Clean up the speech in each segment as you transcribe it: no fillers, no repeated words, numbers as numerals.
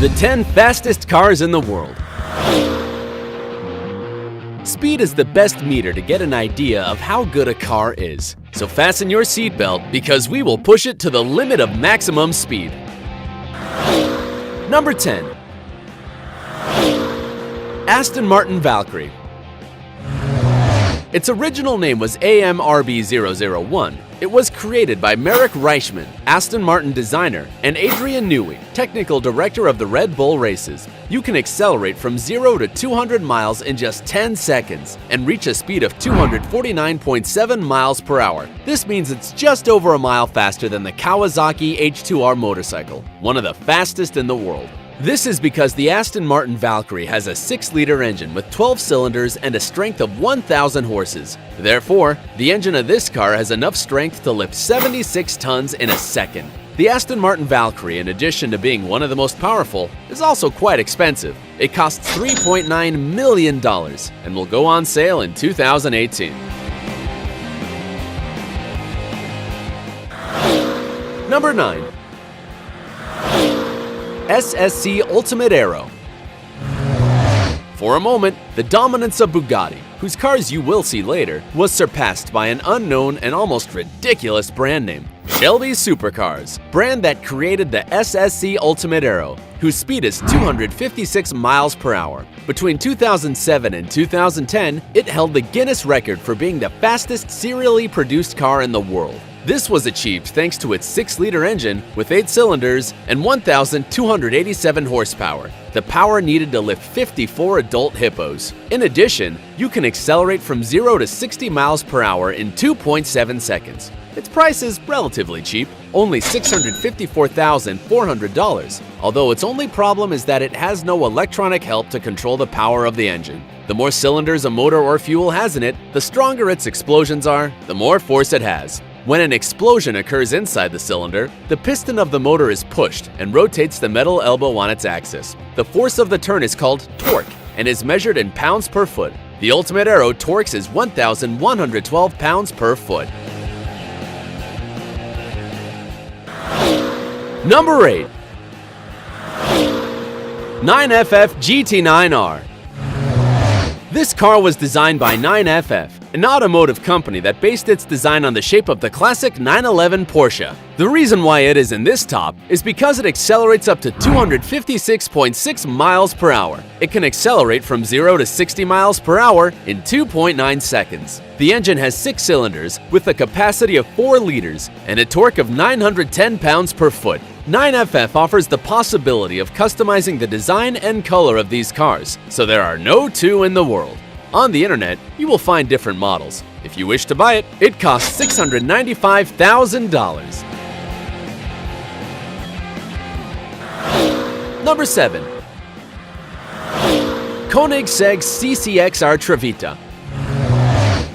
The 10 fastest cars in the world. Speed is the best meter to get an idea of how good a car is. So fasten your seatbelt because we will push it to the limit of maximum speed. Number 10. Aston Martin Valkyrie. Its original name was AMRB001. It was created by Marek Reichman, Aston Martin designer, and Adrian Newey, technical director of the Red Bull races. You can accelerate from 0 to 200 miles in just 10 seconds and reach a speed of 249.7 miles per hour. This means it's just over a mile faster than the Kawasaki H2R motorcycle, one of the fastest in the world. This is because the Aston Martin Valkyrie has a 6-liter engine with 12 cylinders and a strength of 1,000 horses. Therefore, the engine of this car has enough strength to lift 76 tons in a second. The Aston Martin Valkyrie, in addition to being one of the most powerful, is also quite expensive. It costs $3.9 million and will go on sale in 2018. Number 9. SSC Ultimate Aero. For a moment, the dominance of Bugatti, whose cars you will see later, was surpassed by an unknown and almost ridiculous brand name, Shelby Supercars, brand that created the SSC Ultimate Aero, whose speed is 256 miles per hour. Between 2007 and 2010, it held the Guinness record for being the fastest serially produced car in the world. This was achieved thanks to its 6-liter engine with 8 cylinders and 1,287 horsepower, the power needed to lift 54 adult hippos. In addition, you can accelerate from 0 to 60 miles per hour in 2.7 seconds. Its price is relatively cheap, only $654,400, although its only problem is that it has no electronic help to control the power of the engine. The more cylinders a motor or fuel has in it, the stronger its explosions are, the more force it has. When an explosion occurs inside the cylinder, the piston of the motor is pushed and rotates the metal elbow on its axis. The force of the turn is called torque and is measured in pounds per foot. The Ultimate Aero torque is 1,112 pounds per foot. Number 8. 9FF GT9R. This car was designed by 9FF, an automotive company that based its design on the shape of the classic 911 Porsche. The reason why it is in this top is because it accelerates up to 256.6 miles per hour. It can accelerate from 0 to 60 miles per hour in 2.9 seconds. The engine has 6 cylinders with a capacity of 4 liters and a torque of 910 pounds per foot. 9FF offers the possibility of customizing the design and color of these cars, so there are no two in the world. On the internet, you will find different models. If you wish to buy it, it costs $695,000. Number 7. Koenigsegg CCXR Trevita.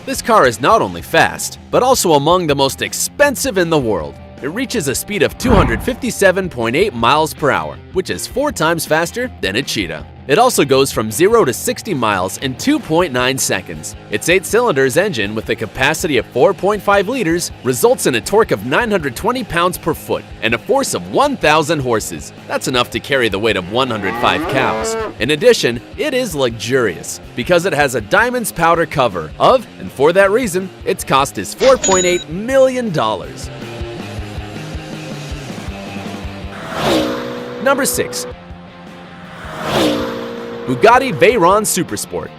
This car is not only fast, but also among the most expensive in the world. It reaches a speed of 257.8 miles per hour, which is 4 times faster than a Cheetah. It also goes from 0 to 60 miles in 2.9 seconds. Its 8-cylinders engine with a capacity of 4.5 liters results in a torque of 920 pounds per foot and a force of 1,000 horses. That's enough to carry the weight of 105 cows. In addition, it is luxurious because it has a diamonds powder cover of, and for that reason, its cost is $4.8 million. Number 6. Bugatti Veyron Supersport.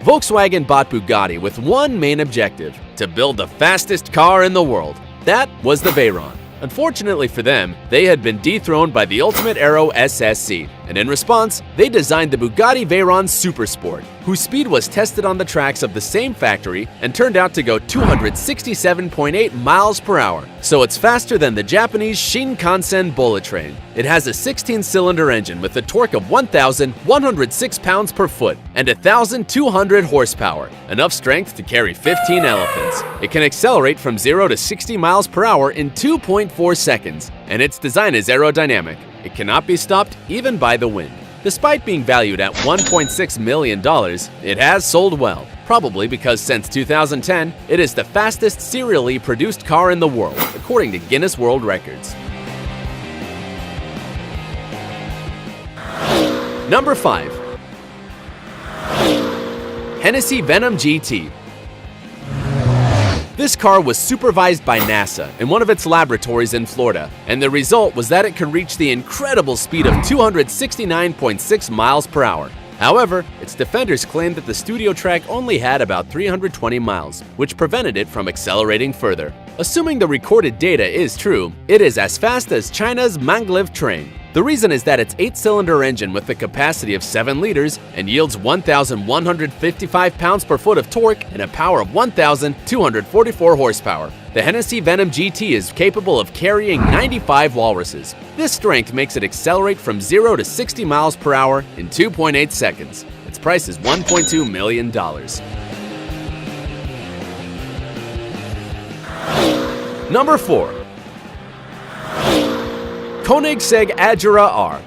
Volkswagen bought Bugatti with one main objective: to build the fastest car in the world. That was the Veyron. Unfortunately for them, they had been dethroned by the Ultimate Aero SSC, and in response, they designed the Bugatti Veyron Supersport, whose speed was tested on the tracks of the same factory and turned out to go 267.8 miles per hour, so it's faster than the Japanese Shinkansen bullet train. It has a 16-cylinder engine with a torque of 1,106 pounds per foot and 1,200 horsepower, enough strength to carry 15 elephants. It can accelerate from 0 to 60 miles per hour in 2.4 seconds, and its design is aerodynamic. It cannot be stopped even by the wind. Despite being valued at $1.6 million, it has sold well, probably because since 2010, it is the fastest serially produced car in the world, according to Guinness World Records. Number 5. Hennessy Venom GT. This car was supervised by NASA in one of its laboratories in Florida, and the result was that it could reach the incredible speed of 269.6 miles per hour. However, its defenders claimed that the studio track only had about 320 miles, which prevented it from accelerating further. Assuming the recorded data is true, it is as fast as China's Maglev train. The reason is that its 8-cylinder engine with a capacity of 7 liters and yields 1,155 pounds per foot of torque and a power of 1,244 horsepower. The Hennessy Venom GT is capable of carrying 95 walruses. This strength makes it accelerate from 0 to 60 miles per hour in 2.8 seconds. Its price is $1.2 million. Number 4. Koenigsegg Agera R.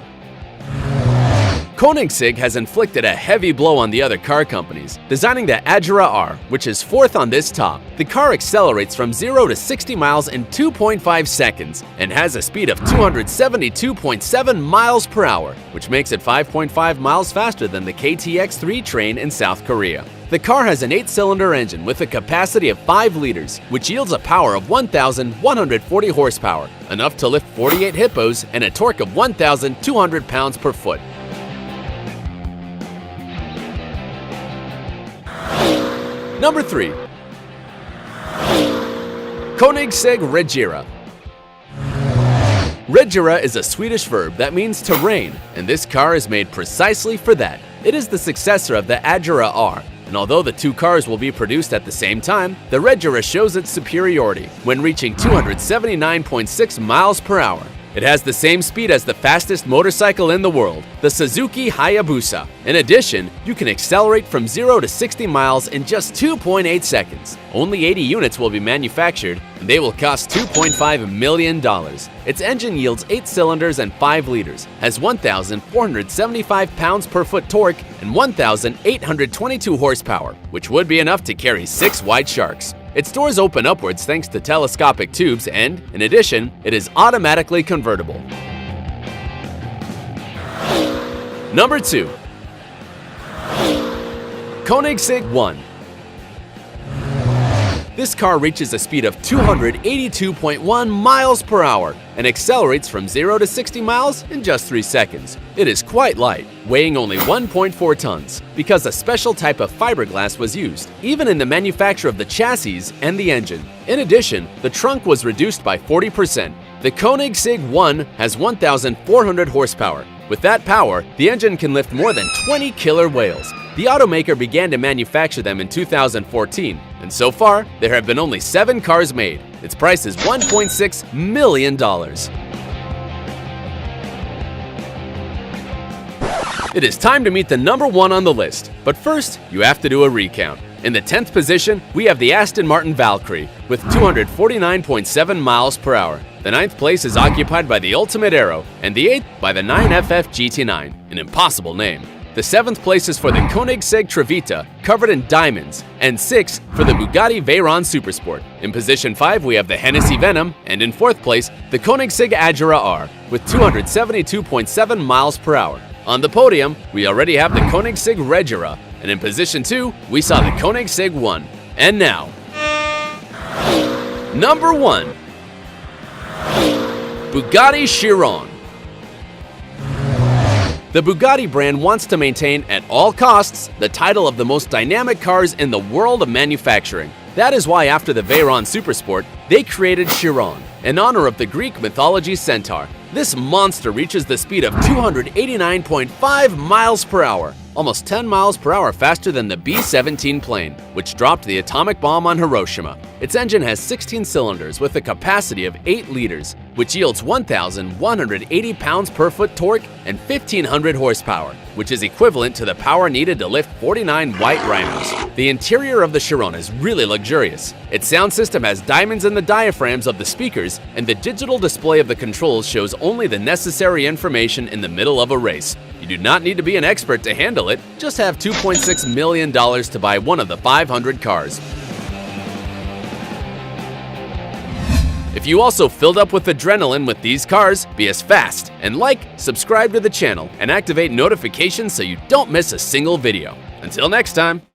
Koenigsegg has inflicted a heavy blow on the other car companies, designing the Agera R, which is fourth on this top. The car accelerates from 0 to 60 miles in 2.5 seconds and has a speed of 272.7 miles per hour, which makes it 5.5 miles faster than the KTX-3 train in South Korea. The car has an 8-cylinder engine with a capacity of 5 liters, which yields a power of 1,140 horsepower, enough to lift 48 hippos and a torque of 1,200 pounds per foot. Number 3. Koenigsegg Regera. Regera is a Swedish verb that means to reign, and this car is made precisely for that. It is the successor of the Agera R, and although the two cars will be produced at the same time, the Regera shows its superiority when reaching 279.6 miles per hour. It has the same speed as the fastest motorcycle in the world, the Suzuki Hayabusa. In addition, you can accelerate from 0 to 60 miles in just 2.8 seconds. Only 80 units will be manufactured, and they will cost $2.5 million. Its engine yields 8 cylinders and 5 liters, has 1,475 pounds per foot torque, and 1,822 horsepower, which would be enough to carry 6 white sharks. Its doors open upwards thanks to telescopic tubes and, in addition, it is automatically convertible. Number 2. Koenigsegg 1. This car reaches a speed of 282.1 miles per hour and accelerates from 0 to 60 miles in just 3 seconds. It is quite light, weighing only 1.4 tons, because a special type of fiberglass was used, even in the manufacture of the chassis and the engine. In addition, the trunk was reduced by 40%. The Koenigsegg 1 has 1,400 horsepower. With that power, the engine can lift more than 20 killer whales. The automaker began to manufacture them in 2014, and so far, there have been only 7 cars made. Its price is $1.6 million. It is time to meet the number 1 on the list, but first, you have to do a recount. In the 10th position, we have the Aston Martin Valkyrie with 249.7 miles per hour. The 9th place is occupied by the Ultimate Aero, and the 8th by the 9FF GT9, an impossible name. The 7th place is for the Koenigsegg Trevita, covered in diamonds, and 6th for the Bugatti Veyron Supersport. In position 5, we have the Hennessy Venom, and in 4th place, the Koenigsegg Agera R with 272.7 miles per hour. On the podium, we already have the Koenigsegg Regera, and in position 2, we saw the Koenigsegg 1. And now, number 1. Bugatti Chiron. The Bugatti brand wants to maintain at all costs the title of the most dynamic cars in the world of manufacturing. That is why after the Veyron Supersport, they created Chiron, in honor of the Greek mythology centaur. This monster reaches the speed of 289.5 miles per hour, almost 10 miles per hour faster than the B-17 plane, which dropped the atomic bomb on Hiroshima. Its engine has 16 cylinders with a capacity of 8 liters, which yields 1,180 pounds per foot torque and 1,500 horsepower, which is equivalent to the power needed to lift 49 white rhinos. The interior of the Chiron is really luxurious. Its sound system has diamonds in the diaphragms of the speakers, and the digital display of the controls shows only the necessary information in the middle of a race. You do not need to be an expert to handle it, just have $2.6 million to buy one of the 500 cars. If you also filled up with adrenaline with these cars, be as fast and like, subscribe to the channel, and activate notifications so you don't miss a single video. Until next time.